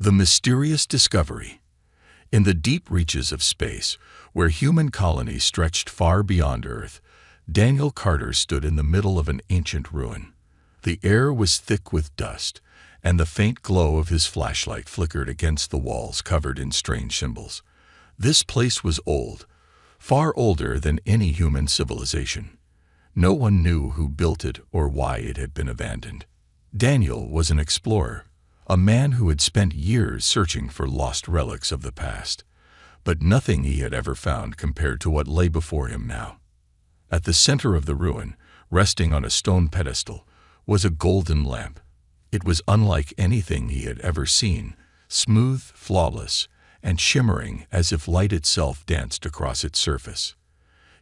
The mysterious discovery. In the deep reaches of space, where human colonies stretched far beyond Earth, Daniel Carter stood in the middle of an ancient ruin. The air was thick with dust, and the faint glow of his flashlight flickered against the walls covered in strange symbols. This place was old, far older than any human civilization. No one knew who built it or why it had been abandoned. Daniel was an explorer, a man who had spent years searching for lost relics of the past. But nothing he had ever found compared to what lay before him now. At the center of the ruin, resting on a stone pedestal, was a golden lamp. It was unlike anything he had ever seen, smooth, flawless, and shimmering as if light itself danced across its surface.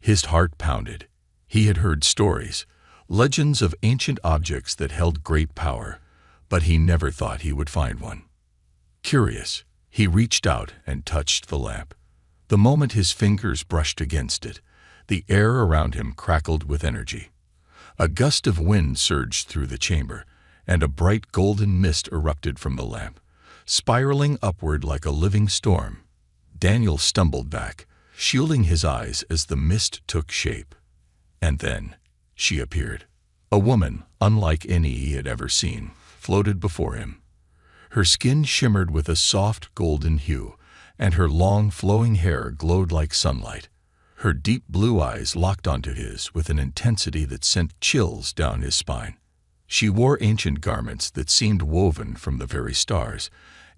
His heart pounded. He had heard stories, legends of ancient objects that held great power, but he never thought he would find one. Curious, he reached out and touched the lamp. The moment his fingers brushed against it, the air around him crackled with energy. A gust of wind surged through the chamber, and a bright golden mist erupted from the lamp, spiraling upward like a living storm. Daniel stumbled back, shielding his eyes as the mist took shape. And then she appeared. A woman, unlike any he had ever seen, floated before him. Her skin shimmered with a soft golden hue, and her long flowing hair glowed like sunlight. Her deep blue eyes locked onto his with an intensity that sent chills down his spine. She wore ancient garments that seemed woven from the very stars,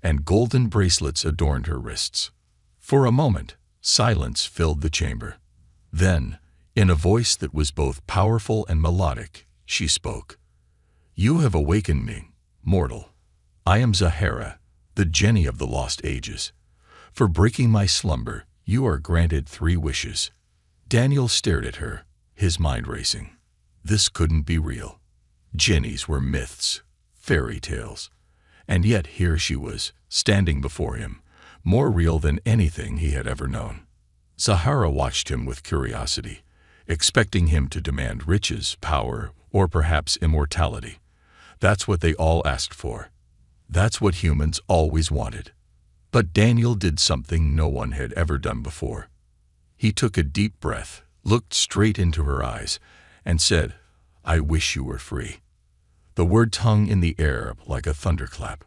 and golden bracelets adorned her wrists. For a moment, silence filled the chamber. Then, in a voice that was both powerful and melodic, she spoke. "You have awakened me, mortal. I am Zahara, the Genie of the lost ages. For breaking my slumber, you are granted 3 wishes." Daniel stared at her, his mind racing. This couldn't be real. Genies were myths, fairy tales. And yet here she was, standing before him, more real than anything he had ever known. Zahara watched him with curiosity, expecting him to demand riches, power, or perhaps immortality. That's what they all asked for. That's what humans always wanted. But Daniel did something no one had ever done before. He took a deep breath, looked straight into her eyes, and said, "I wish you were free." The word hung in the air like a thunderclap.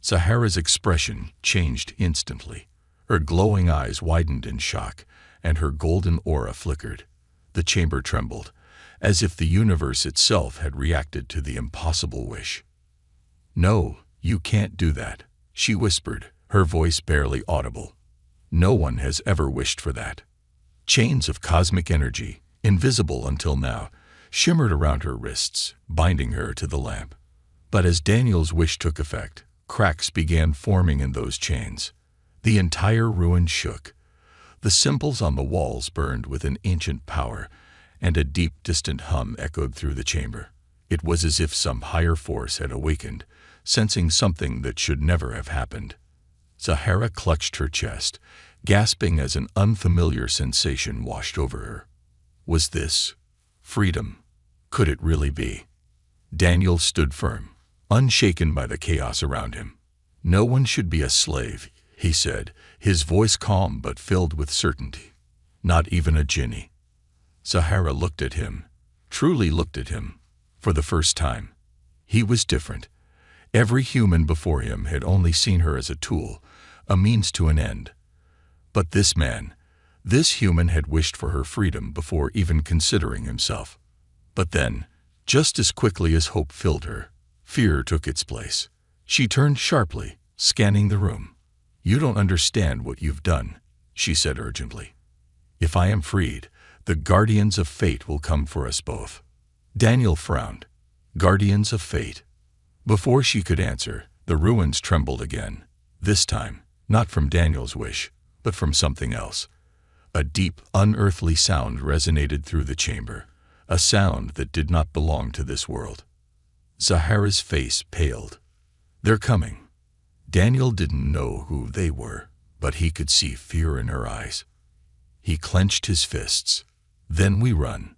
Zahara's expression changed instantly. Her glowing eyes widened in shock, and her golden aura flickered. The chamber trembled, as if the universe itself had reacted to the impossible wish. "No, you can't do that," she whispered, her voice barely audible. "No one has ever wished for that." Chains of cosmic energy, invisible until now, shimmered around her wrists, binding her to the lamp. But as Daniel's wish took effect, cracks began forming in those chains. The entire ruin shook. The symbols on the walls burned with an ancient power, and a deep, distant hum echoed through the chamber. It was as if some higher force had awakened, sensing something that should never have happened. Zahara clutched her chest, gasping as an unfamiliar sensation washed over her. Was this freedom? Could it really be? Daniel stood firm, unshaken by the chaos around him. "No one should be a slave," he said, his voice calm but filled with certainty. "Not even a genie." Zahara looked at him, truly looked at him, for the first time. He was different. Every human before him had only seen her as a tool, a means to an end. But this man, this human had wished for her freedom before even considering himself. But then, just as quickly as hope filled her, fear took its place. She turned sharply, scanning the room. "You don't understand what you've done," she said urgently. "If I am freed, the guardians of fate will come for us both." Daniel frowned. Guardians of fate. Before she could answer, the ruins trembled again, this time not from Daniel's wish, but from something else. A deep, unearthly sound resonated through the chamber, a sound that did not belong to this world. Zahara's face paled. "They're coming." Daniel didn't know who they were, but he could see fear in her eyes. He clenched his fists. "Then we run."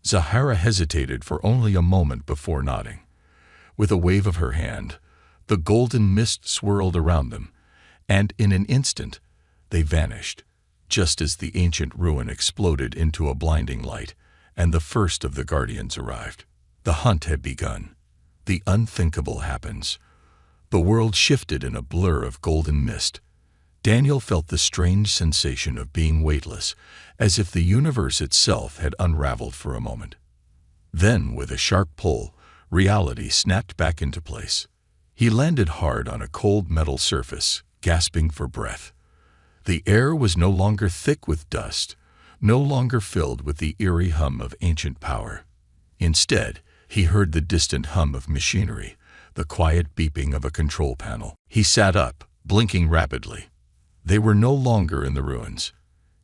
Zahara hesitated for only a moment before nodding. With a wave of her hand, The golden mist swirled around them, and in an instant, they vanished, just as the ancient ruin exploded into a blinding light, and the first of the guardians arrived. The hunt had begun. The unthinkable happens. The world shifted in a blur of golden mist. Daniel felt the strange sensation of being weightless, as if the universe itself had unraveled for a moment. Then, with a sharp pull, reality snapped back into place. He landed hard on a cold metal surface, gasping for breath. The air was no longer thick with dust, no longer filled with the eerie hum of ancient power. Instead, he heard the distant hum of machinery, the quiet beeping of a control panel. He sat up, blinking rapidly. They were no longer in the ruins.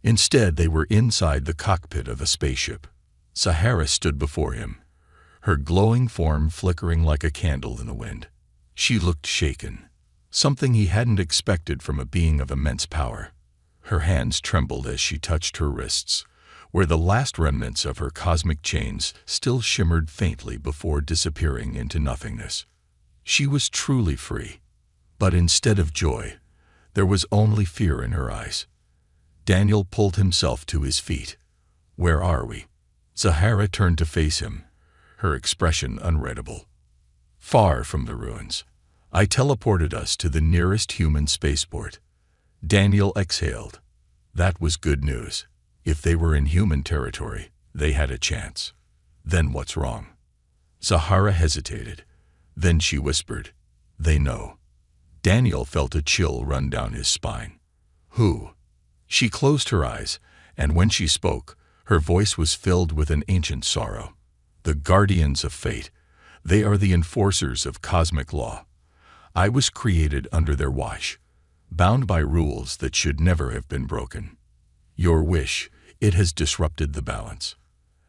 Instead, they were inside the cockpit of a spaceship. Sahara stood before him, her glowing form flickering like a candle in the wind. She looked shaken, something he hadn't expected from a being of immense power. Her hands trembled as she touched her wrists, where the last remnants of her cosmic chains still shimmered faintly before disappearing into nothingness. She was truly free, but instead of joy, there was only fear in her eyes. Daniel pulled himself to his feet. "Where are we?" Sahara turned to face him, her expression unreadable. "Far from the ruins. I teleported us to the nearest human spaceport." Daniel exhaled. That was good news. If they were in human territory, they had a chance. "Then what's wrong?" Sahara hesitated. Then she whispered, "They know." Daniel felt a chill run down his spine. "Who?" She closed her eyes, and when she spoke, her voice was filled with an ancient sorrow. "The guardians of fate. They are the enforcers of cosmic law. I was created under their watch, bound by rules that should never have been broken. Your wish, it has disrupted the balance."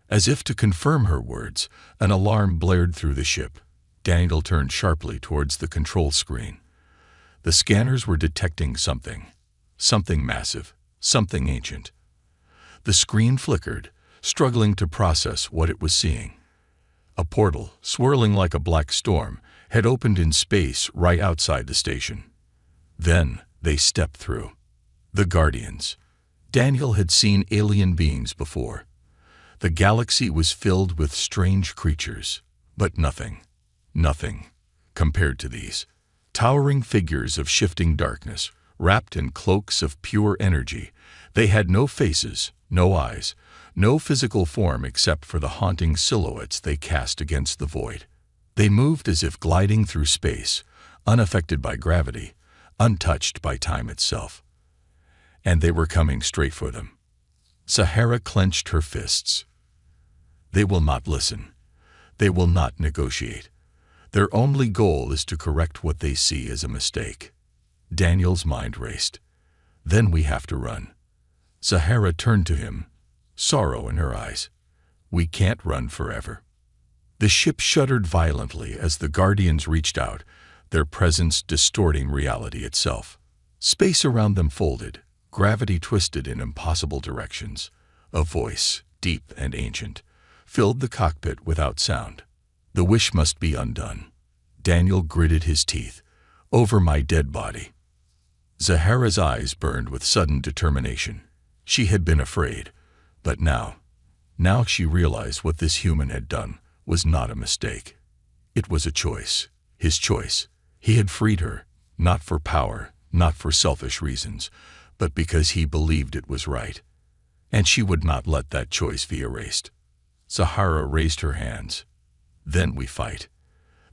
As if to confirm her words, an alarm blared through the ship. Daniel turned sharply towards the control screen. The scanners were detecting something massive, something ancient. The screen flickered, struggling to process what it was seeing. A portal, swirling like a black storm, had opened in space right outside the station. Then they stepped through. The Guardians. Daniel had seen alien beings before. The galaxy was filled with strange creatures, but nothing compared to these. Towering figures of shifting darkness, wrapped in cloaks of pure energy. They had no faces, no eyes, no physical form except for the haunting silhouettes they cast against the void. They moved as if gliding through space, unaffected by gravity, untouched by time itself. And they were coming straight for them. Sahara clenched her fists. They will not listen. They will not negotiate. Their only goal is to correct what they see as a mistake. Daniel's mind raced. Then we have to run. Sahara turned to him, sorrow in her eyes. We can't run forever. The ship shuddered violently as the Guardians reached out, their presence distorting reality itself. Space around them folded, gravity twisted in impossible directions. A voice, deep and ancient, filled the cockpit without sound. The wish must be undone. Daniel gritted his teeth. Over my dead body. Sahara's eyes burned with sudden determination. She had been afraid, but now she realized what this human had done was not a mistake. It was a choice, his choice. He had freed her, not for power, not for selfish reasons, but because he believed it was right. And she would not let that choice be erased. Sahara raised her hands. Then we fight.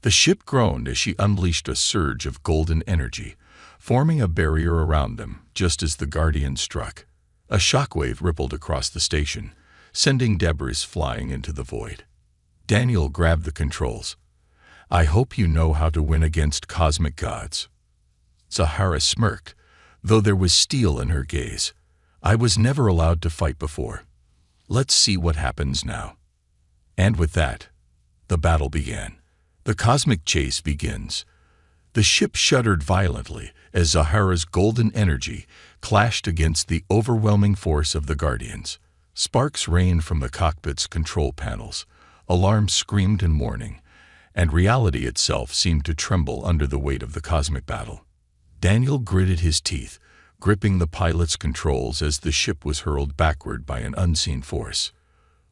The ship groaned as she unleashed a surge of golden energy, forming a barrier around them just as the Guardian struck. A shockwave rippled across the station, sending debris flying into the void. Daniel grabbed the controls. I hope you know how to win against cosmic gods. Sahara smirked, though there was steel in her gaze. I was never allowed to fight before. Let's see what happens now. And with that, the battle began. The cosmic chase begins. The ship shuddered violently as Zahara's golden energy clashed against the overwhelming force of the Guardians. Sparks rained from the cockpit's control panels. Alarms screamed in warning, and reality itself seemed to tremble under the weight of the cosmic battle. Daniel gritted his teeth, gripping the pilot's controls as the ship was hurled backward by an unseen force.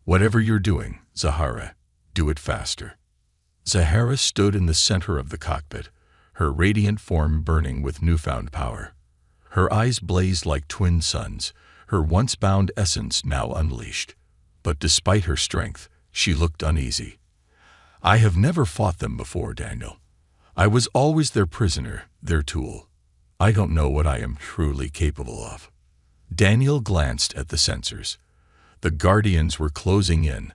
"Whatever you're doing, Zahara, do it faster." Zahara stood in the center of the cockpit, her radiant form burning with newfound power. Her eyes blazed like twin suns, her once-bound essence now unleashed. But despite her strength, she looked uneasy. "I have never fought them before, Daniel. I was always their prisoner, their tool. I don't know what I am truly capable of." Daniel glanced at the sensors. The Guardians were closing in,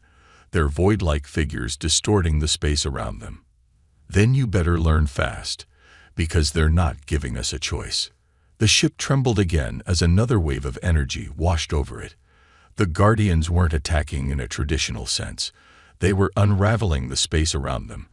their void-like figures distorting the space around them. "Then you better learn fast, because they're not giving us a choice." The ship trembled again as another wave of energy washed over it. The Guardians weren't attacking in a traditional sense. They were unraveling the space around them,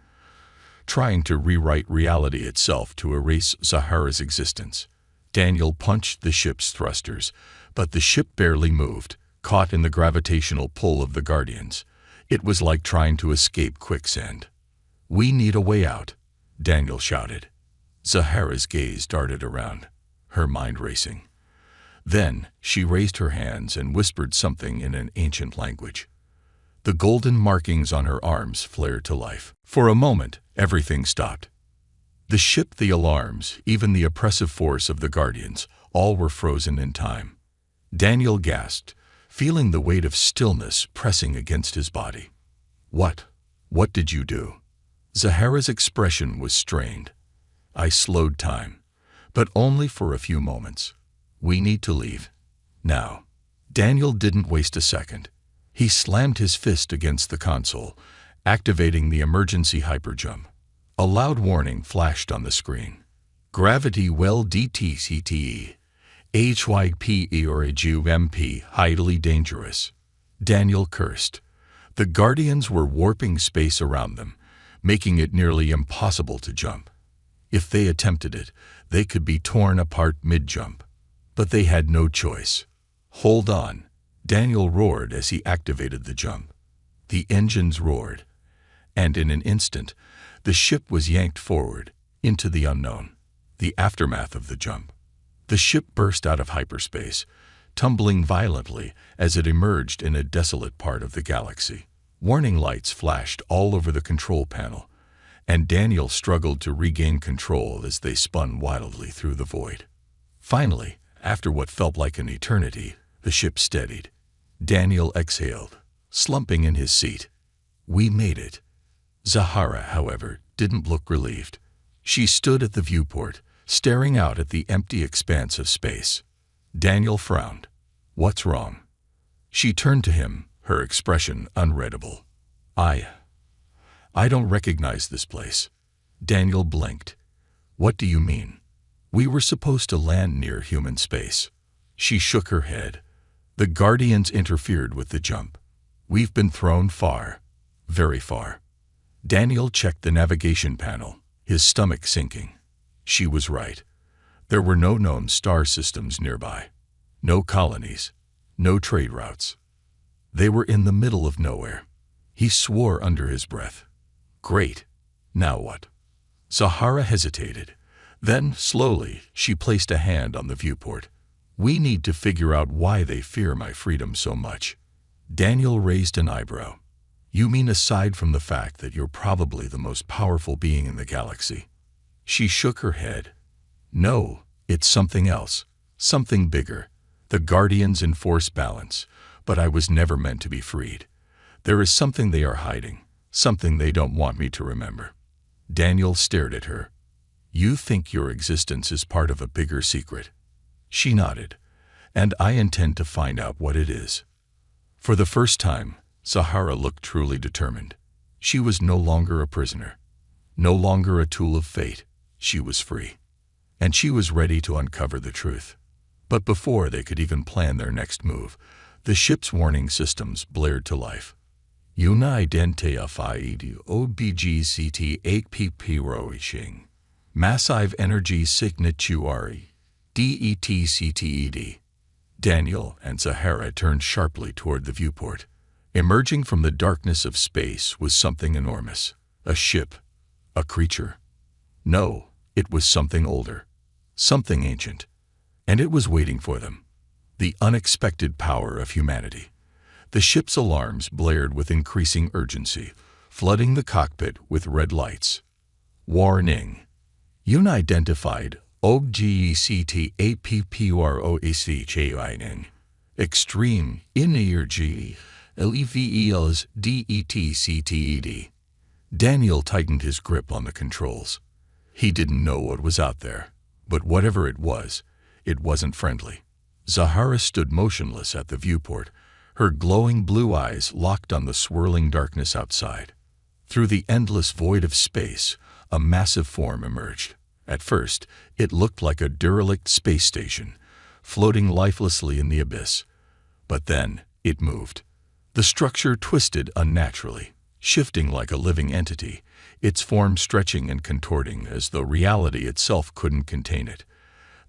trying to rewrite reality itself to erase Zahara's existence. Daniel punched the ship's thrusters, but the ship barely moved, caught in the gravitational pull of the Guardians. It was like trying to escape quicksand. "We need a way out," Daniel shouted. Zahara's gaze darted around, her mind racing. Then she raised her hands and whispered something in an ancient language. The golden markings on her arms flared to life. For a moment, everything stopped. The ship, the alarms, even the oppressive force of the Guardians, all were frozen in time. Daniel gasped, feeling the weight of stillness pressing against his body. What did you do?" Zahara's expression was strained. "I slowed time, but only for a few moments. We need to leave. Now." Daniel didn't waste a second. He slammed his fist against the console, activating the emergency hyperjump. A loud warning flashed on the screen. "Gravity well DTCTE. HYPE or AGUMP, highly dangerous." Daniel cursed. The Guardians were warping space around them, making it nearly impossible to jump. If they attempted it, they could be torn apart mid-jump. But they had no choice. "Hold on," Daniel roared as he activated the jump. The engines roared, and in an instant, the ship was yanked forward, into the unknown, the aftermath of the jump. The ship burst out of hyperspace, tumbling violently as it emerged in a desolate part of the galaxy. Warning lights flashed all over the control panel, and Daniel struggled to regain control as they spun wildly through the void. Finally, after what felt like an eternity, the ship steadied. Daniel exhaled, slumping in his seat. "We made it." Zahara, however, didn't look relieved. She stood at the viewport, staring out at the empty expanse of space. Daniel frowned. "What's wrong?" She turned to him, her expression unreadable. I don't recognize this place." Daniel blinked. "What do you mean?" "We were supposed to land near human space." She shook her head. "The Guardians interfered with the jump. We've been thrown far, very far." Daniel checked the navigation panel, his stomach sinking. She was right. There were no known star systems nearby. No colonies. No trade routes. They were in the middle of nowhere. He swore under his breath. "Great. Now what?" Zahara hesitated. Then, slowly, she placed a hand on the viewport. "We need to figure out why they fear my freedom so much." Daniel raised an eyebrow. "You mean aside from the fact that you're probably the most powerful being in the galaxy?" She shook her head. "No, it's something else. Something bigger. The Guardians enforce balance, but I was never meant to be freed. There is something they are hiding, something they don't want me to remember." Daniel stared at her. "You think your existence is part of a bigger secret?" She nodded. "And I intend to find out what it is." For the first time, Zahara looked truly determined. She was no longer a prisoner, no longer a tool of fate. She was free. And she was ready to uncover the truth. But before they could even plan their next move, the ship's warning systems blared to life. Unidentified OBGCT 8PP Roishing. Massive Energy Signatuary. DETCTED. Daniel and Zahara turned sharply toward the viewport. Emerging from the darkness of space was something enormous. A ship? A creature? No, it was something older, something ancient, and it was waiting for them. The unexpected power of humanity. The ship's alarms blared with increasing urgency, flooding the cockpit with red lights. Warning. Unidentified OGECTAPPUROACHING. Extreme energy LEVELS DETCTED. Daniel tightened his grip on the controls. He didn't know what was out there, but whatever it wasn't friendly. Zahara stood motionless at the viewport, her glowing blue eyes locked on the swirling darkness outside. Through the endless void of space, a massive form emerged. At first, it looked like a derelict space station, floating lifelessly in the abyss. But then, it moved. The structure twisted unnaturally, shifting like a living entity, its form stretching and contorting as though reality itself couldn't contain it.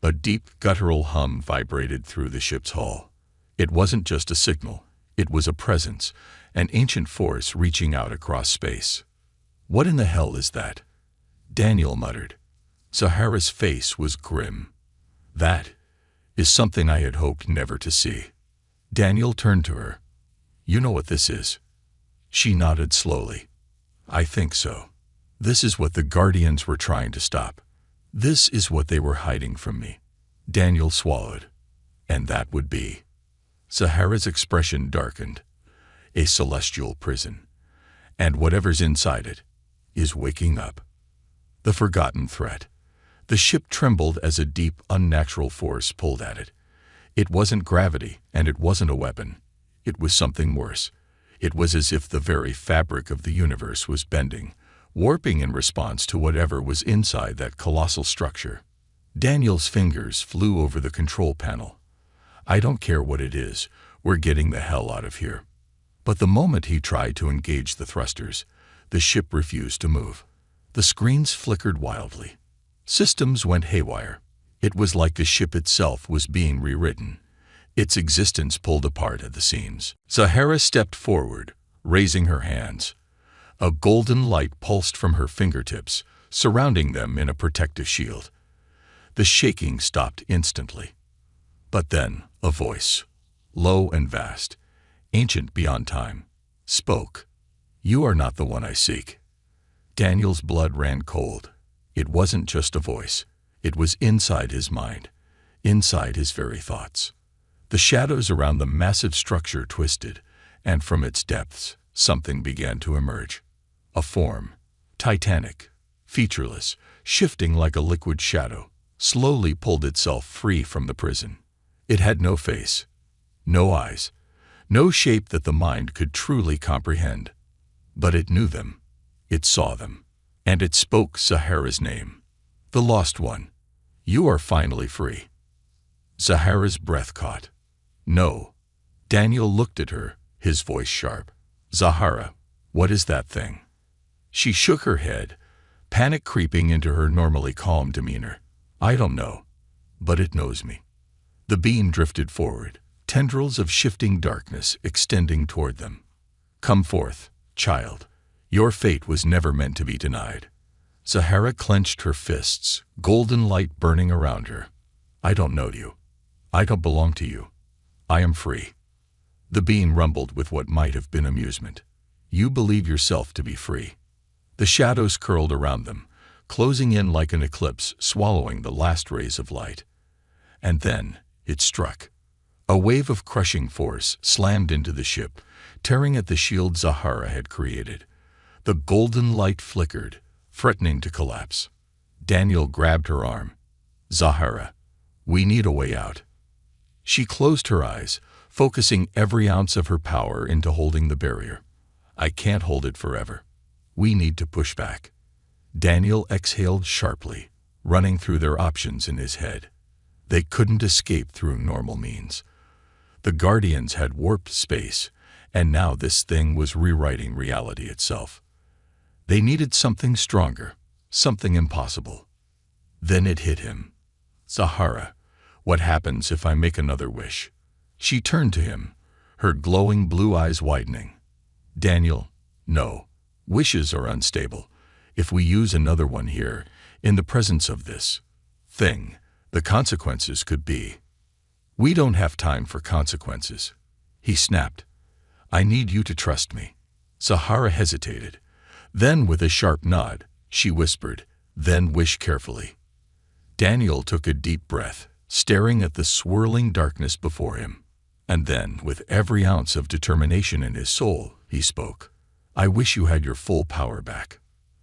A deep, guttural hum vibrated through the ship's hull. It wasn't just a signal, it was a presence, an ancient force reaching out across space. "What in the hell is that?" Daniel muttered. Zahara's face was grim. "That is something I had hoped never to see." Daniel turned to her. "You know what this is?" She nodded slowly. "I think so. This is what the Guardians were trying to stop. This is what they were hiding from me." Daniel swallowed. "And that would be?" Zahara's expression darkened. "A celestial prison. And whatever's inside it is waking up." The forgotten threat. The ship trembled as a deep, unnatural force pulled at it. It wasn't gravity, and it wasn't a weapon. It was something worse. It was as if the very fabric of the universe was bending, warping in response to whatever was inside that colossal structure. Daniel's fingers flew over the control panel. "I don't care what it is, we're getting the hell out of here." But the moment he tried to engage the thrusters, the ship refused to move. The screens flickered wildly. Systems went haywire. It was like the ship itself was being rewritten, its existence pulled apart at the seams. Zahara stepped forward, raising her hands. A golden light pulsed from her fingertips, surrounding them in a protective shield. The shaking stopped instantly. But then, a voice, low and vast, ancient beyond time, spoke. "You are not the one I seek." Daniel's blood ran cold. It wasn't just a voice. It was inside his mind, inside his very thoughts. The shadows around the massive structure twisted, and from its depths, something began to emerge. A form, titanic, featureless, shifting like a liquid shadow, slowly pulled itself free from the prison. It had no face, no eyes, no shape that the mind could truly comprehend. But it knew them, it saw them, and it spoke Zahara's name. "The lost one, you are finally free." Zahara's breath caught. "No." Daniel looked at her, his voice sharp. "Zahara, what is that thing?" She shook her head, panic creeping into her normally calm demeanor. "I don't know, but it knows me." The beam drifted forward, tendrils of shifting darkness extending toward them. "Come forth, child. Your fate was never meant to be denied." Zahara clenched her fists, golden light burning around her. "I don't know you. I don't belong to you. I am free." The being rumbled with what might have been amusement. "You believe yourself to be free." The shadows curled around them, closing in like an eclipse, swallowing the last rays of light. And then it struck. A wave of crushing force slammed into the ship, tearing at the shield Zahara had created. The golden light flickered, threatening to collapse. Daniel grabbed her arm. "Zahara, we need a way out." She closed her eyes, focusing every ounce of her power into holding the barrier. "I can't hold it forever. We need to push back." Daniel exhaled sharply, running through their options in his head. They couldn't escape through normal means. The Guardians had warped space, and now this thing was rewriting reality itself. They needed something stronger, something impossible. Then it hit him. "Zahara, what happens if I make another wish?" She turned to him, her glowing blue eyes widening. "Daniel, no. Wishes are unstable. If we use another one here, in the presence of this thing, the consequences could be. We don't have time for consequences. He snapped. I need you to trust me. Sahara hesitated. Then, with a sharp nod, she whispered, then wish carefully. Daniel took a deep breath, staring at the swirling darkness before him. And then, with every ounce of determination in his soul, he spoke. I wish you had your full power back.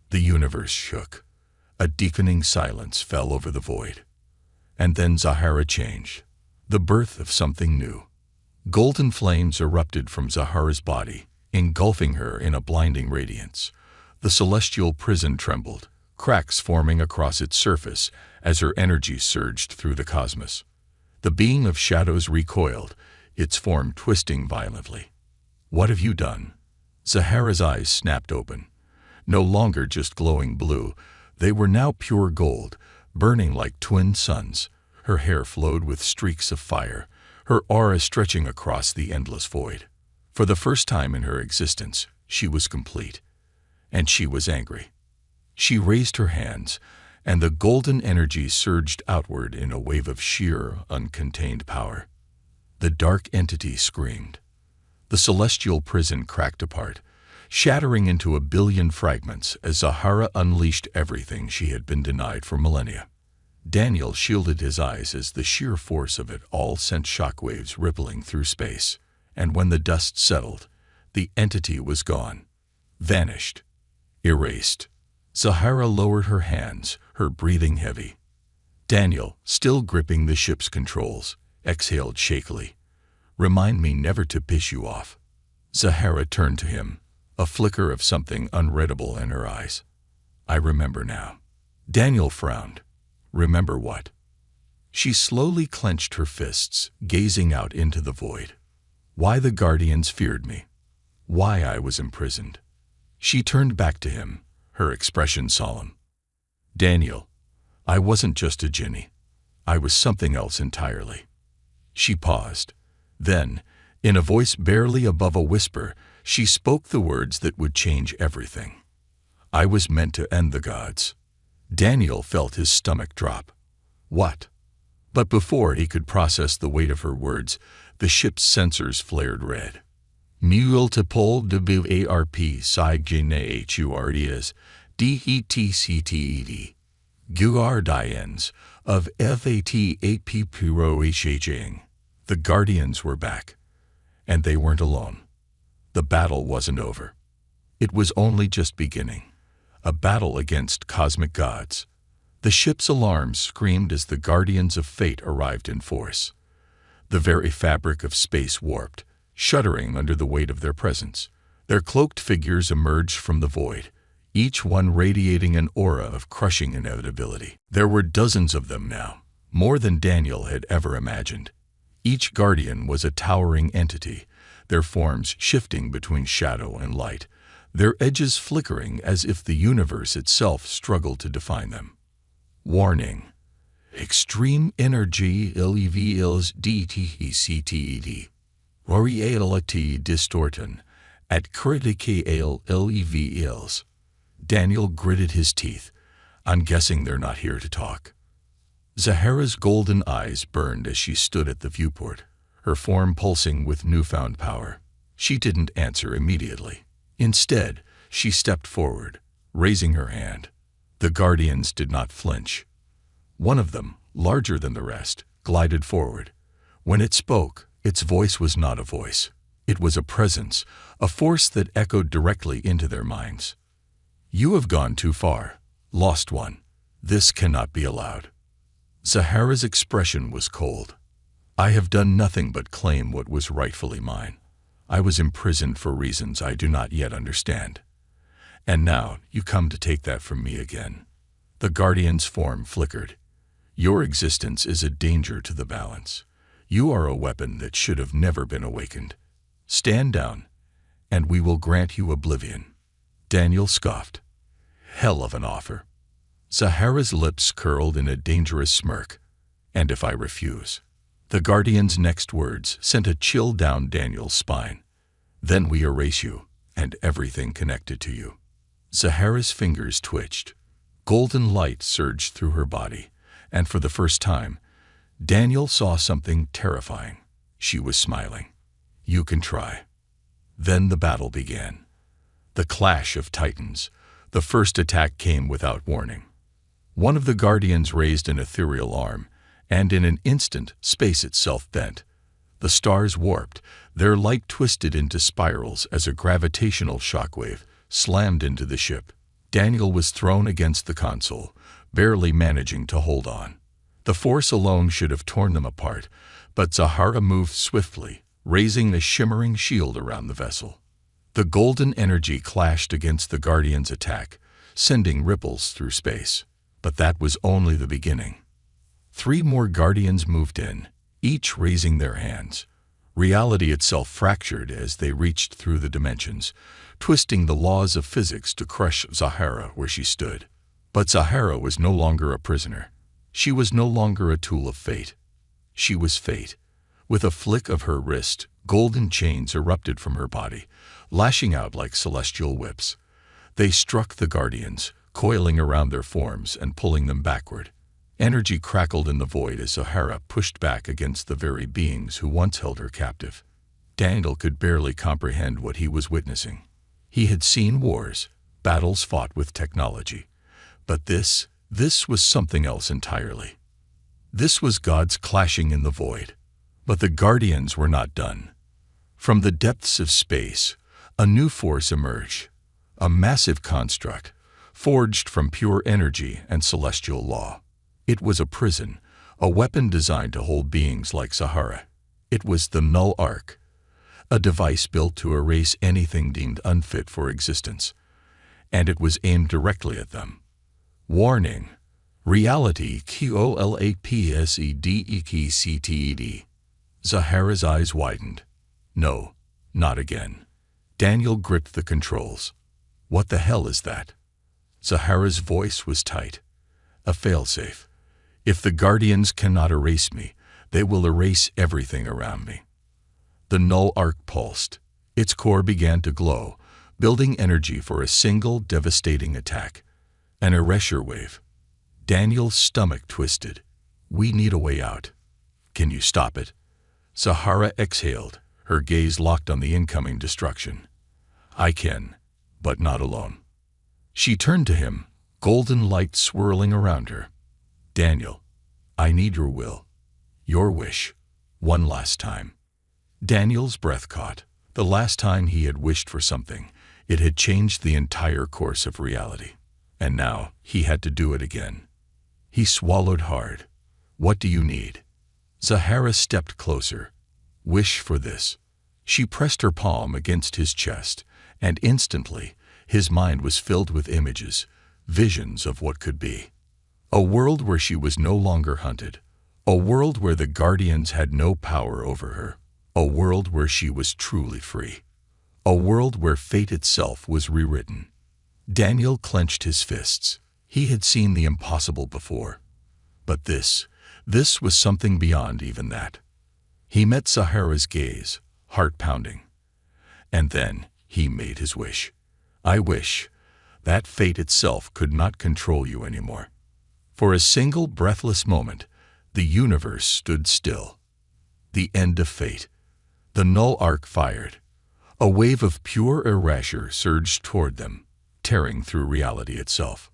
The universe shook. A deafening silence fell over the void. And then Zahara changed. The birth of something new. Golden flames erupted from Zahara's body, engulfing her in a blinding radiance. The celestial prison trembled, cracks forming across its surface as her energy surged through the cosmos. The being of shadows recoiled, its form twisting violently. What have you done? Zahara's eyes snapped open. No longer just glowing blue, they were now pure gold, burning like twin suns. Her hair flowed with streaks of fire, her aura stretching across the endless void. For the first time in her existence, she was complete. And she was angry. She raised her hands, and the golden energy surged outward in a wave of sheer, uncontained power. The dark entity screamed. The celestial prison cracked apart, shattering into a billion fragments as Zahara unleashed everything she had been denied for millennia. Daniel shielded his eyes as the sheer force of it all sent shockwaves rippling through space, and when the dust settled, the entity was gone, vanished, erased. Zahara lowered her hands, her breathing heavy. Daniel, still gripping the ship's controls, exhaled shakily. Remind me never to piss you off. Zahara turned to him, a flicker of something unreadable in her eyes. I remember now. Daniel frowned. Remember what? She slowly clenched her fists, gazing out into the void. Why the Guardians feared me. Why I was imprisoned. She turned back to him, her expression solemn. Daniel, I wasn't just a Genie. I was something else entirely. She paused. Then, in a voice barely above a whisper, she spoke the words that would change everything. I was meant to end the gods. Daniel felt his stomach drop. What? But before he could process the weight of her words, the ship's sensors flared red. Multiple WARP SIGNAHURDS DETCTED Guardians of FAT8P Pro. The Guardians were back. And they weren't alone. The battle wasn't over. It was only just beginning. A battle against cosmic gods. The ship's alarms screamed as the Guardians of Fate arrived in force. The very fabric of space warped, shuddering under the weight of their presence. Their cloaked figures emerged from the void, each one radiating an aura of crushing inevitability. There were dozens of them now, more than Daniel had ever imagined. Each Guardian was a towering entity, their forms shifting between shadow and light, their edges flickering as if the universe itself struggled to define them. Warning. Extreme energy LEVLs DTECTED. Reality distortion at critical LEVLs. Daniel gritted his teeth. I'm guessing they're not here to talk. Zahara's golden eyes burned as she stood at the viewport, her form pulsing with newfound power. She didn't answer immediately. Instead, she stepped forward, raising her hand. The Guardians did not flinch. One of them, larger than the rest, glided forward. When it spoke, its voice was not a voice. It was a presence, a force that echoed directly into their minds. You have gone too far, lost one. This cannot be allowed. Zahara's expression was cold. I have done nothing but claim what was rightfully mine. I was imprisoned for reasons I do not yet understand. And now you come to take that from me again. The Guardian's form flickered. Your existence is a danger to the balance. You are a weapon that should have never been awakened. Stand down, and we will grant you oblivion. Daniel scoffed. Hell of an offer. Zahara's lips curled in a dangerous smirk. And if I refuse? The Guardian's next words sent a chill down Daniel's spine. Then we erase you, and everything connected to you. Zahara's fingers twitched. Golden light surged through her body, and for the first time, Daniel saw something terrifying. She was smiling. "You can try." Then the battle began. The clash of titans. The first attack came without warning. One of the guardians raised an ethereal arm, and in an instant, space itself bent. The stars warped, their light twisted into spirals as a gravitational shockwave slammed into the ship. Daniel was thrown against the console, barely managing to hold on. The force alone should have torn them apart, but Zahara moved swiftly, raising a shimmering shield around the vessel. The golden energy clashed against the Guardian's attack, sending ripples through space. But that was only the beginning. 3 more Guardians moved in, each raising their hands. Reality itself fractured as they reached through the dimensions, twisting the laws of physics to crush Zahara where she stood. But Zahara was no longer a prisoner. She was no longer a tool of fate. She was fate. With a flick of her wrist, golden chains erupted from her body, lashing out like celestial whips. They struck the Guardians, coiling around their forms and pulling them backward. Energy crackled in the void as Zahara pushed back against the very beings who once held her captive. Daniel could barely comprehend what he was witnessing. He had seen wars, battles fought with technology. But this was something else entirely. This was gods clashing in the void. But the Guardians were not done. From the depths of space, a new force emerged, a massive construct, forged from pure energy and celestial law. It was a prison, a weapon designed to hold beings like Zahara. It was the Null Arc, a device built to erase anything deemed unfit for existence. And it was aimed directly at them. Warning: reality QOLAPSEDEKCTED. Zahara's eyes widened. No, not again. Daniel gripped the controls. What the hell is that? Zahara's voice was tight. A failsafe. If the Guardians cannot erase me, they will erase everything around me. The Null Arc pulsed. Its core began to glow, building energy for a single devastating attack. An erasure wave. Daniel's stomach twisted. We need a way out. Can you stop it? Zahara exhaled, her gaze locked on the incoming destruction. I can, but not alone. She turned to him, golden light swirling around her. Daniel, I need your will. Your wish. One last time. Daniel's breath caught. The last time he had wished for something, it had changed the entire course of reality. And now he had to do it again. He swallowed hard. What do you need? Zahara stepped closer. Wish for this. She pressed her palm against his chest, and instantly his mind was filled with images, visions of what could be. A world where she was no longer hunted. A world where the Guardians had no power over her. A world where she was truly free. A world where fate itself was rewritten. Daniel clenched his fists. He had seen the impossible before. But this was something beyond even that. He met Zahara's gaze, heart pounding. And then he made his wish. I wish that fate itself could not control you anymore. For a single breathless moment, the universe stood still. The end of fate. The Null Arc fired. A wave of pure erasure surged toward them, tearing through reality itself.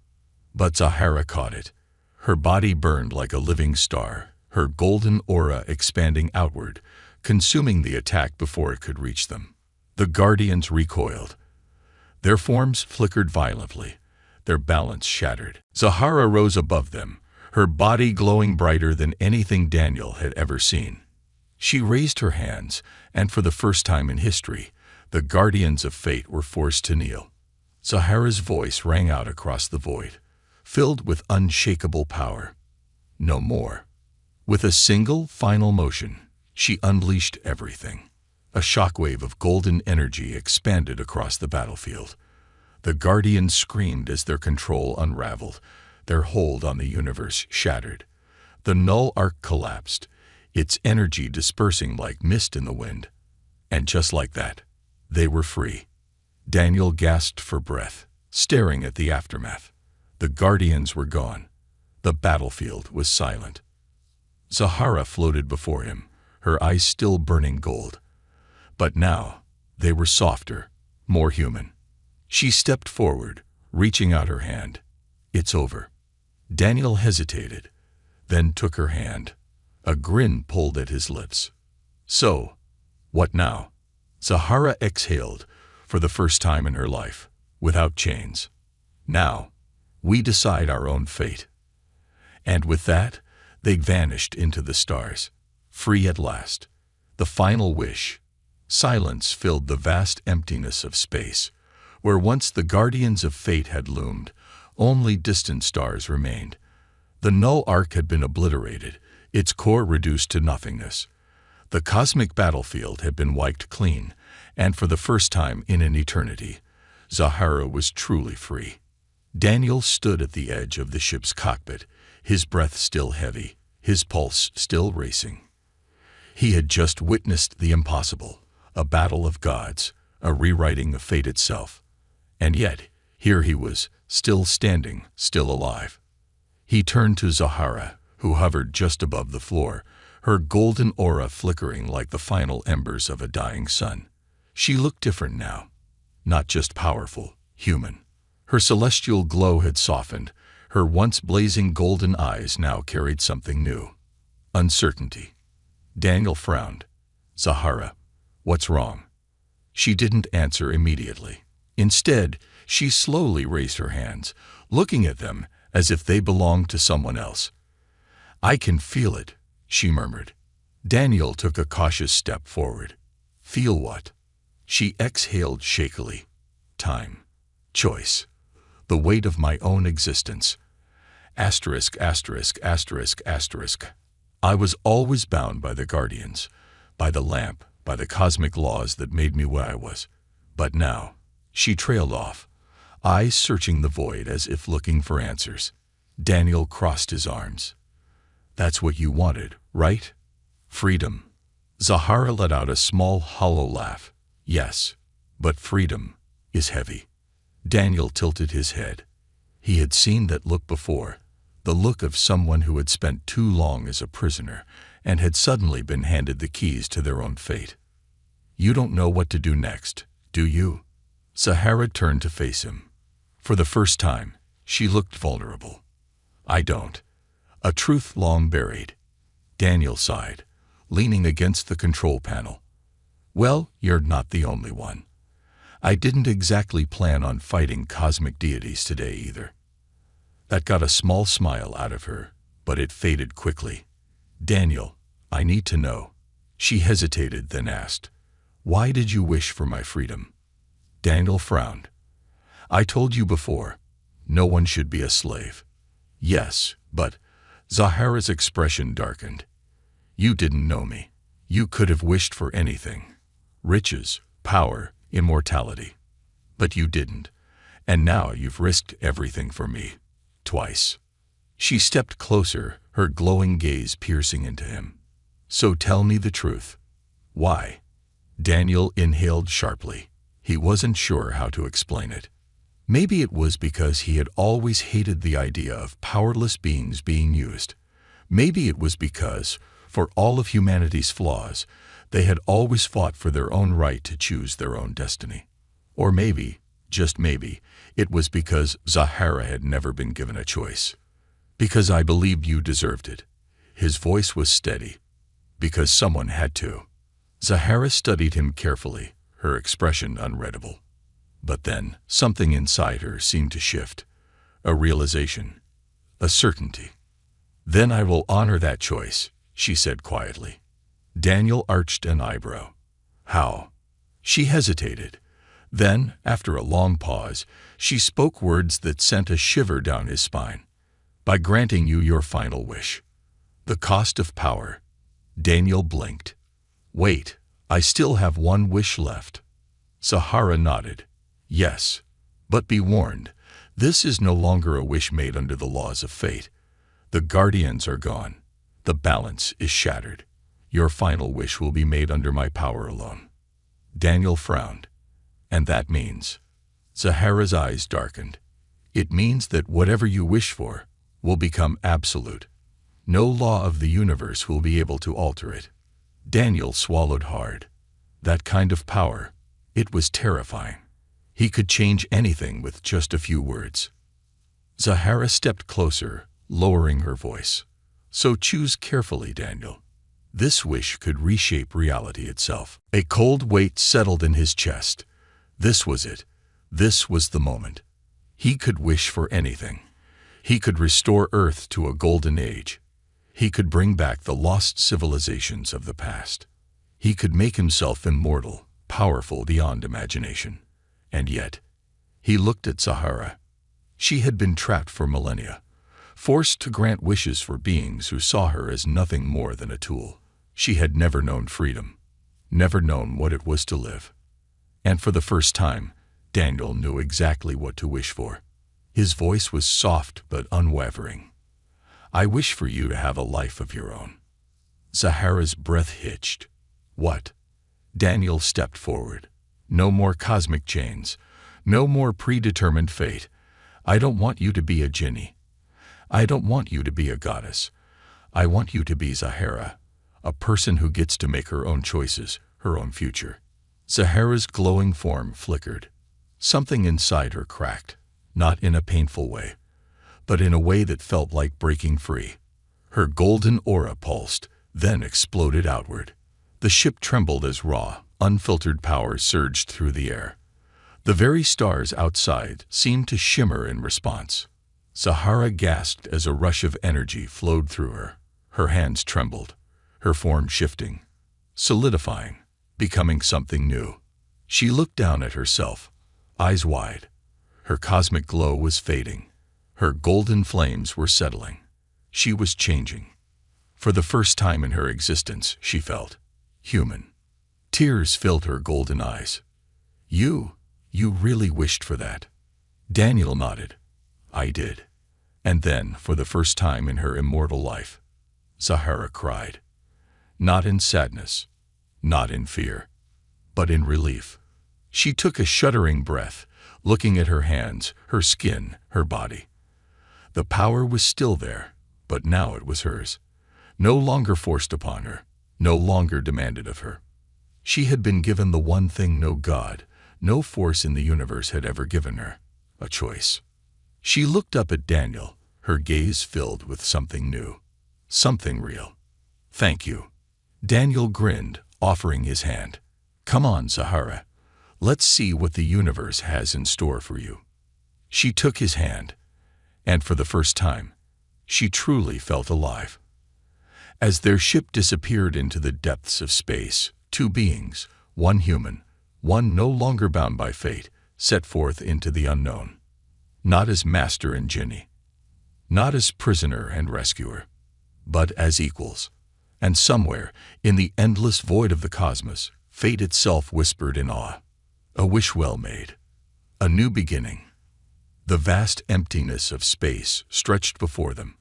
But Zahara caught it. Her body burned like a living star, her golden aura expanding outward, consuming the attack before it could reach them. The Guardians recoiled. Their forms flickered violently, their balance shattered. Zahara rose above them, her body glowing brighter than anything Daniel had ever seen. She raised her hands, and for the first time in history, the Guardians of Fate were forced to kneel. Zahara's voice rang out across the void, filled with unshakable power. No more. With a single final motion, she unleashed everything. A shockwave of golden energy expanded across the battlefield. The Guardians screamed as their control unraveled, their hold on the universe shattered. The Null Arc collapsed, its energy dispersing like mist in the wind. And just like that, they were free. Daniel gasped for breath. staring at the aftermath. The guardians were gone. The battlefield was silent. Zahara floated before him, her eyes still burning gold. But now, they were softer, more human. She stepped forward, reaching out her hand. "It's over." Daniel hesitated, then took her hand. A grin pulled at his lips. "So, what now?" Zahara exhaled, for the first time in her life, without chains. "Now, we decide our own fate." And with that, they vanished into the stars, free at last. The final wish. Silence filled the vast emptiness of space. Where once the guardians of fate had loomed, only distant stars remained. The null arc had been obliterated, its core reduced to nothingness. The cosmic battlefield had been wiped clean, and for the first time in an eternity, Zahara was truly free. Daniel stood at the edge of the ship's cockpit, his breath still heavy, his pulse still racing. He had just witnessed the impossible, a battle of gods, a rewriting of fate itself. And yet, here he was, still standing, still alive. He turned to Zahara, who hovered just above the floor, her golden aura flickering like the final embers of a dying sun. She looked different now. Not just powerful, human. Her celestial glow had softened. Her once blazing golden eyes now carried something new. Uncertainty. Daniel frowned. "Zahara, what's wrong?" She didn't answer immediately. Instead, she slowly raised her hands, looking at them as if they belonged to someone else. "I can feel it," she murmured. Daniel took a cautious step forward. "Feel what?" She exhaled shakily. "Time. Choice. The weight of my own existence. Asterisk, asterisk, asterisk, asterisk. I was always bound by the guardians, by the lamp, by the cosmic laws that made me what I was. But now," she trailed off, eyes searching the void as if looking for answers. Daniel crossed his arms. "That's what you wanted, right? Freedom." Zahara let out a small, hollow laugh. "Yes, but freedom is heavy." Daniel tilted his head. He had seen that look before, the look of someone who had spent too long as a prisoner and had suddenly been handed the keys to their own fate. "You don't know what to do next, do you?" Zahara turned to face him. For the first time, she looked vulnerable. "I don't." A truth long buried. Daniel sighed, leaning against the control panel. "Well, you're not the only one. I didn't exactly plan on fighting cosmic deities today either." That got a small smile out of her, but it faded quickly. "Daniel, I need to know." She hesitated, then asked, "Why did you wish for my freedom?" Daniel frowned. "I told you before, no one should be a slave." "Yes, but..." Zahara's expression darkened. "You didn't know me. You could have wished for anything. Riches, power, immortality. But you didn't. And now you've risked everything for me. Twice." She stepped closer, her glowing gaze piercing into him. "So tell me the truth. Why?" Daniel inhaled sharply. He wasn't sure how to explain it. Maybe it was because he had always hated the idea of powerless beings being used. Maybe it was because, for all of humanity's flaws, they had always fought for their own right to choose their own destiny. Or maybe, just maybe, it was because Zahara had never been given a choice. "Because I believed you deserved it." His voice was steady. "Because someone had to." Zahara studied him carefully, her expression unreadable. But then, something inside her seemed to shift. A realization. A certainty. "Then I will honor that choice," she said quietly. Daniel arched an eyebrow. "How?" She hesitated. Then, after a long pause, she spoke words that sent a shiver down his spine. "By granting you your final wish." The cost of power. Daniel blinked. "Wait, I still have one wish left." Zahara nodded. "Yes, but be warned, this is no longer a wish made under the laws of fate. The guardians are gone. The balance is shattered. Your final wish will be made under my power alone." Daniel frowned. "And that means?" Zahara's eyes darkened. It means that whatever you wish for will become absolute. No law of the universe will be able to alter it. Daniel swallowed hard. That kind of power, it was terrifying. He could change anything with just a few words. Zahara stepped closer, lowering her voice. So choose carefully, Daniel. This wish could reshape reality itself. A cold weight settled in his chest. This was it. This was the moment. He could wish for anything. He could restore Earth to a golden age. He could bring back the lost civilizations of the past. He could make himself immortal, powerful beyond imagination. And yet, he looked at Zahara. She had been trapped for millennia, forced to grant wishes for beings who saw her as nothing more than a tool. She had never known freedom, never known what it was to live. And for the first time, Daniel knew exactly what to wish for. His voice was soft but unwavering. I wish for you to have a life of your own. Zahara's breath hitched. What? Daniel stepped forward. No more cosmic chains. No more predetermined fate. I don't want you to be a genie. I don't want you to be a goddess. I want you to be Zahara, a person who gets to make her own choices, her own future. Zahara's glowing form flickered. Something inside her cracked, not in a painful way, but in a way that felt like breaking free. Her golden aura pulsed, then exploded outward. The ship trembled as raw, unfiltered power surged through the air. The very stars outside seemed to shimmer in response. Zahara gasped as a rush of energy flowed through her. Her hands trembled, her form shifting, solidifying, becoming something new. She looked down at herself, eyes wide. Her cosmic glow was fading. Her golden flames were settling. She was changing. For the first time in her existence, she felt human. Tears filled her golden eyes. You really wished for that? Daniel nodded. I did. And then, for the first time in her immortal life, Zahara cried. Not in sadness, not in fear, but in relief. She took a shuddering breath, looking at her hands, her skin, her body. The power was still there, but now it was hers. No longer forced upon her, no longer demanded of her. She had been given the one thing no god, no force in the universe had ever given her, a choice. She looked up at Daniel, her gaze filled with something new, something real. Thank you. Daniel grinned, offering his hand. Come on, Zahara. Let's see what the universe has in store for you. She took his hand, and for the first time, she truly felt alive. As their ship disappeared into the depths of space, two beings, one human, one no longer bound by fate, set forth into the unknown. Not as master and genie, not as prisoner and rescuer, but as equals. And somewhere, in the endless void of the cosmos, fate itself whispered in awe. A wish well made. A new beginning. The vast emptiness of space stretched before them,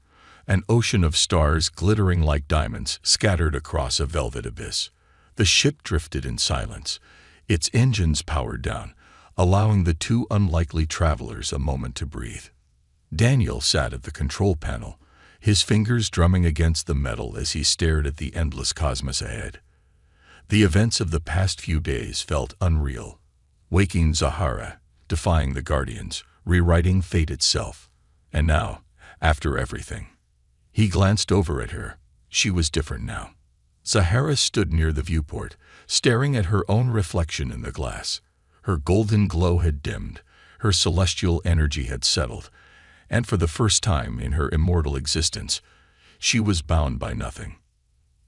an ocean of stars glittering like diamonds scattered across a velvet abyss. The ship drifted in silence, its engines powered down, allowing the two unlikely travelers a moment to breathe. Daniel sat at the control panel, his fingers drumming against the metal as he stared at the endless cosmos ahead. The events of the past few days felt unreal, waking Zahara, defying the Guardians, rewriting fate itself. And now, after everything, he glanced over at her. She was different now. Zahara stood near the viewport, staring at her own reflection in the glass. Her golden glow had dimmed, her celestial energy had settled, and for the first time in her immortal existence, she was bound by nothing.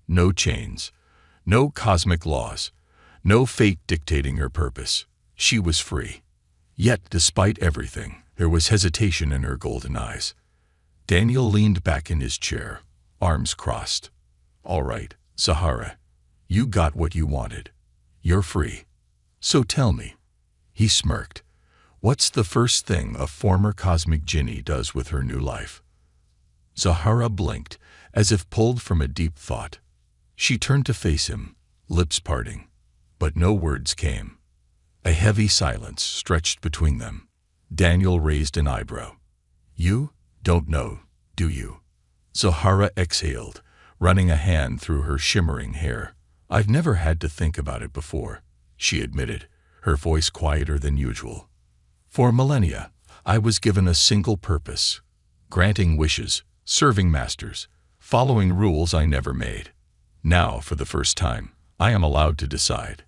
No chains, no cosmic laws, no fate dictating her purpose. She was free. Yet, despite everything, there was hesitation in her golden eyes. Daniel leaned back in his chair, arms crossed. All right, Zahara, you got what you wanted. You're free. So tell me. He smirked. What's the first thing a former cosmic genie does with her new life? Zahara blinked, as if pulled from a deep thought. She turned to face him, lips parting, but no words came. A heavy silence stretched between them. Daniel raised an eyebrow. "You don't know, do you?" Zahara exhaled, running a hand through her shimmering hair. "I've never had to think about it before," she admitted, her voice quieter than usual. "For millennia, I was given a single purpose: granting wishes, serving masters, following rules I never made. Now, for the first time, I am allowed to decide."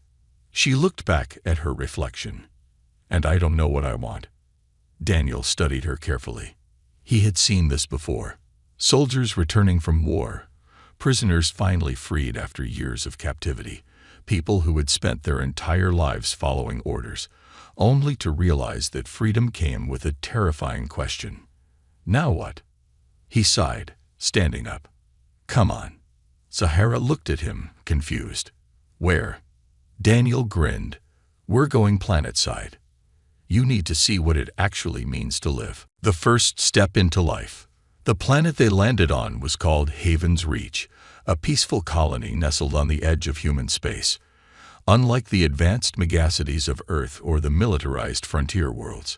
She looked back at her reflection. "And I don't know what I want." Daniel studied her carefully. He had seen this before. Soldiers returning from war, prisoners finally freed after years of captivity, people who had spent their entire lives following orders, only to realize that freedom came with a terrifying question. "Now what?" He sighed, standing up. "Come on." Zahara looked at him, confused. "Where?" Daniel grinned. "We're going planet-side. You need to see what it actually means to live. The first step into life." The planet they landed on was called Haven's Reach, a peaceful colony nestled on the edge of human space. Unlike the advanced megacities of Earth or the militarized frontier worlds,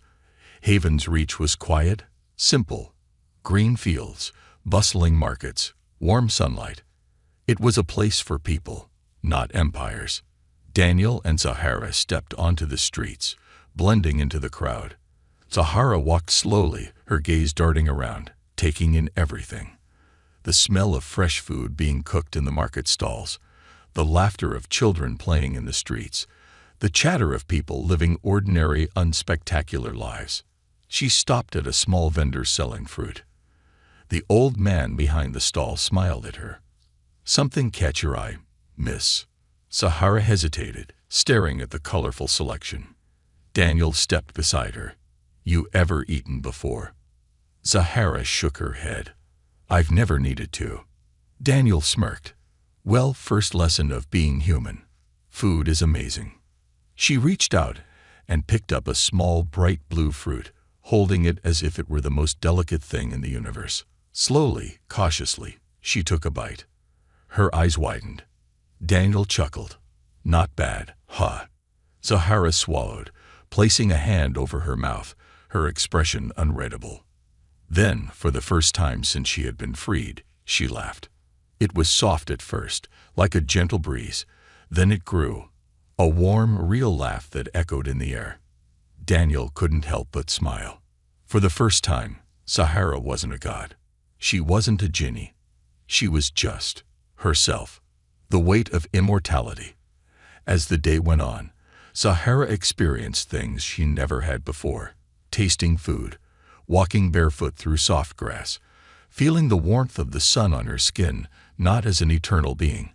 Haven's Reach was quiet, simple. Green fields, bustling markets, warm sunlight. It was a place for people, not empires. Daniel and Zahara stepped onto the streets, blending into the crowd. Zahara walked slowly, her gaze darting around, taking in everything. The smell of fresh food being cooked in the market stalls, the laughter of children playing in the streets, the chatter of people living ordinary, unspectacular lives. She stopped at a small vendor selling fruit. The old man behind the stall smiled at her. "Something catch your eye, miss?" Zahara hesitated, staring at the colorful selection. Daniel stepped beside her. "You ever eaten before?" Zahara shook her head. "I've never needed to." Daniel smirked. "Well, first lesson of being human. Food is amazing." She reached out and picked up a small, bright blue fruit, holding it as if it were the most delicate thing in the universe. Slowly, cautiously, she took a bite. Her eyes widened. Daniel chuckled. "Not bad, huh?" Zahara swallowed, placing a hand over her mouth, her expression unreadable. Then, for the first time since she had been freed, she laughed. It was soft at first, like a gentle breeze. Then it grew, a warm, real laugh that echoed in the air. Daniel couldn't help but smile. For the first time, Zahara wasn't a god. She wasn't a genie. She was just herself, the weight of immortality. As the day went on, Zahara experienced things she never had before: tasting food, walking barefoot through soft grass, feeling the warmth of the sun on her skin, not as an eternal being,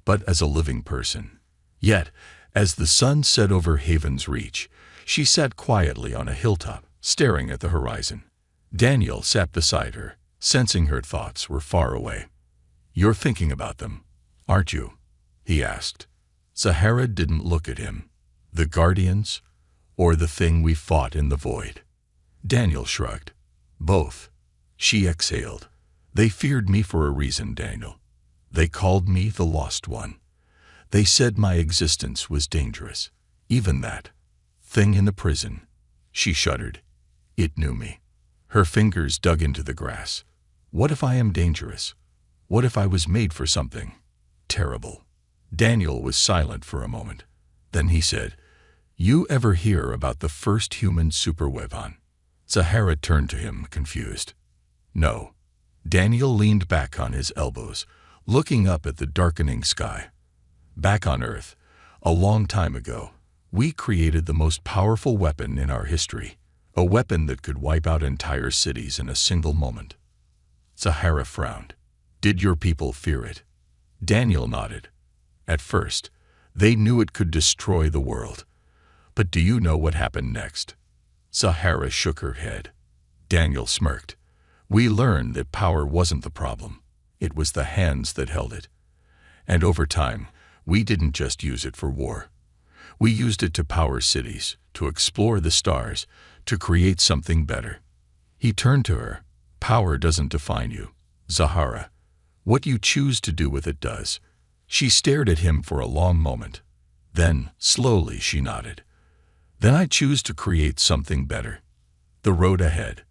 but as a living person. Yet, as the sun set over Haven's Reach, she sat quietly on a hilltop, staring at the horizon. Daniel sat beside her, sensing her thoughts were far away. "You're thinking about them, aren't you?" he asked. Zahara didn't look at him. "The Guardians, or the thing we fought in the void?" Daniel shrugged. "Both." She exhaled. "They feared me for a reason, Daniel. They called me the Lost One. They said my existence was dangerous. Even that thing in the prison." She shuddered. "It knew me." Her fingers dug into the grass. "What if I am dangerous? What if I was made for something terrible?" Daniel was silent for a moment. Then he said, "You ever hear about the first human superweapon?" Zahara turned to him, confused. "No." Daniel leaned back on his elbows, looking up at the darkening sky. "Back on Earth, a long time ago, we created the most powerful weapon in our history, a weapon that could wipe out entire cities in a single moment." Zahara frowned. "Did your people fear it?" Daniel nodded. "At first, they knew it could destroy the world. But do you know what happened next?" Zahara shook her head. Daniel smirked. "We learned that power wasn't the problem. It was the hands that held it. And over time, we didn't just use it for war. We used it to power cities, to explore the stars, to create something better." He turned to her. "Power doesn't define you, Zahara. What you choose to do with it does." She stared at him for a long moment. Then, slowly, she nodded. Then I choose to create something better. The road ahead.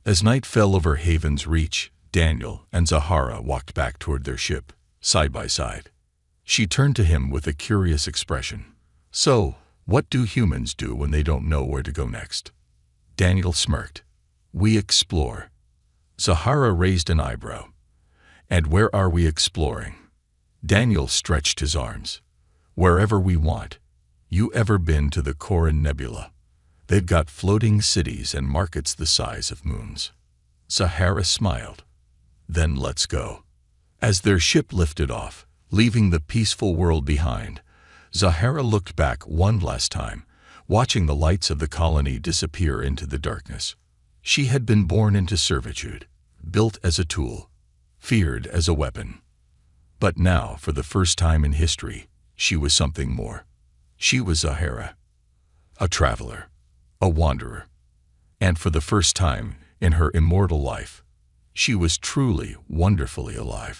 As night fell over Haven's Reach, Daniel and Zahara walked back toward their ship, side by side. She turned to him with a curious expression. So, what do humans do when they don't know where to go next? Daniel smirked. We explore. Zahara raised an eyebrow. And where are we exploring? Daniel stretched his arms. Wherever we want. You ever been to the Corin Nebula? They've got floating cities and markets the size of moons. Zahara smiled. Then let's go. As their ship lifted off, leaving the peaceful world behind, Zahara looked back one last time, watching the lights of the colony disappear into the darkness. She had been born into servitude, built as a tool, feared as a weapon. But now, for the first time in history, she was something more. She was Zahara, a traveler, a wanderer. And for the first time in her immortal life, she was truly, wonderfully alive.